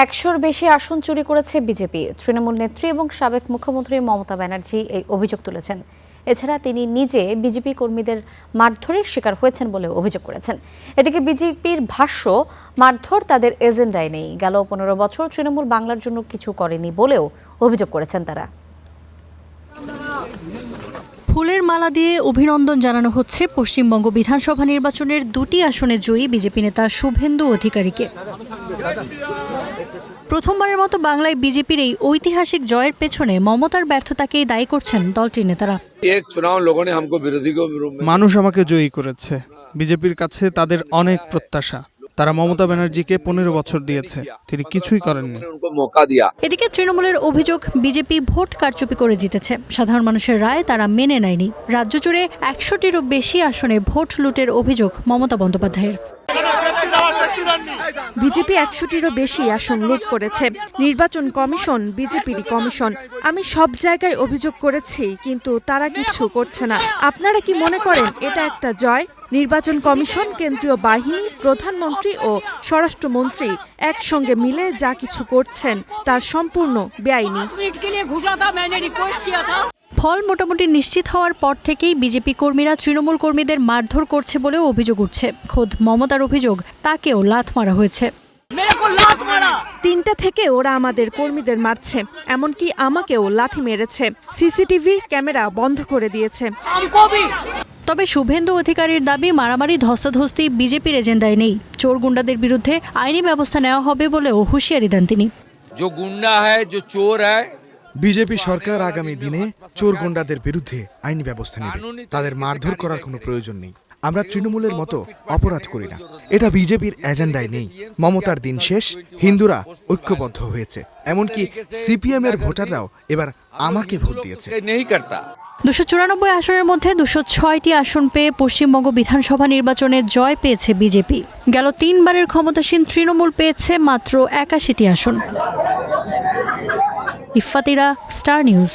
১০০-র বেশি আসন চুরি করেছে বিজেপি। তৃণমূল নেত্রী এবং সাবেক মুখ্যমন্ত্রী মমতা ব্যানার্জি এই অভিযোগ তুলেছেন। এছাড়া তিনি নিজে বিজেপি কর্মীদের মারধরের শিকার হয়েছেন বলে অভিযোগ করেছেন। এদিকে বিজেপির ভাষ্য, মারধর তাদের এজেন্ডায় নেই। গেল ১৫ বছর তৃণমূল বাংলার জন্য কিছু করেনি বলেও অভিযোগ করেছেন তারা। ফুলের মালা দিয়ে অভিনন্দন জানানো হচ্ছে পশ্চিমবঙ্গ বিধানসভা নির্বাচনের ২টি আসনে জয়ী বিজেপি নেতা শুভেন্দু অধিকারীকে। প্রথমবারের মতো বাংলায় বিজেপির এই ঐতিহাসিক জয়ের পেছনে মমতার ব্যর্থতাকেই দায়ী করছেন দলটির নেতারা। মানুষ আমাকে জয়ী করেছে। বিজেপির কাছে তাদের অনেক প্রত্যাশা। তারা মমতা ব্যানার্জিকে ১৫ বছর দিয়েছে, তিনি কিছুই করেননি। এদিকে তৃণমূলের অভিযোগ, বিজেপি ভোট কারচুপি করে জিতেছে। সাধারণ মানুষের রায় তারা মেনে নেয়নি। রাজ্য জুড়ে ১০০টিরও বেশি আসনে ভোট লুটের অভিযোগ মমতা বন্দ্যোপাধ্যায়ের। বিজেপি ১০০টিরও বেশি আসন লুট করেছে। নির্বাচন কমিশন বিজেপিরই কমিশন। আমি সব জায়গায় অভিযোগ করেছি, কিন্তু তারা কিছু করছে না। আপনারা কি মনে করেন এটা একটা জয়? নির্বাচন কমিশন, কেন্দ্রীয় বাহিনী, প্রধানমন্ত্রী ও স্বরাষ্ট্রমন্ত্রী একসঙ্গে মিলে যা কিছু করছেন তা সম্পূর্ণ বেআইনি। ফল মোটামুটি নিশ্চিত হওয়ার পর থেকেই বিজেপি কর্মীরা তৃণমূল কর্মীদের মারধর করছে বলেও অভিযোগ উঠছে। খোদ মমতার অভিযোগ, তাকেও লাথ মারা হয়েছে। ৩টা থেকে ওরা আমাদের কর্মীদের মারছে, এমনকি আমাকেও লাথি মেরেছে। সিসিটিভি ক্যামেরা বন্ধ করে দিয়েছে। তবে শুভেন্দু অধিকারীর দাবি, মারামারি ধস্তাধস্তি বিজেপির এজেন্ডায় নেই। চোর গুন্ডাদের বিরুদ্ধে আইনি ব্যবস্থা নেওয়া হবে বলেও হুঁশিয়ারি দেন তিনি। বিজেপি সরকার আগামী দিনে চোর গুন্ডাদের বিরুদ্ধে আইনি ব্যবস্থা নেবে। তাদের মারধর করার কোনো প্রয়োজন নেই। আমরা তৃণমূলের মতো অপরাধ করি না। এটা বিজেপির এজেন্ডায় নেই। মমতার দিন শেষ, হিন্দুরা ঐক্যবদ্ধ হয়েছে। এমনকি সিপিএম এর ভোটাররাও এবার আমাকে ভোট দিয়েছে। ২৯৪ আসনের মধ্যে ২০৬টি আসন পেয়ে পশ্চিমবঙ্গ বিধানসভা নির্বাচনে জয় পেয়েছে বিজেপি। গেল ৩বারের ক্ষমতাসীন তৃণমূল পেয়েছে মাত্র ৮১টি আসন। Iffat Ira, star news.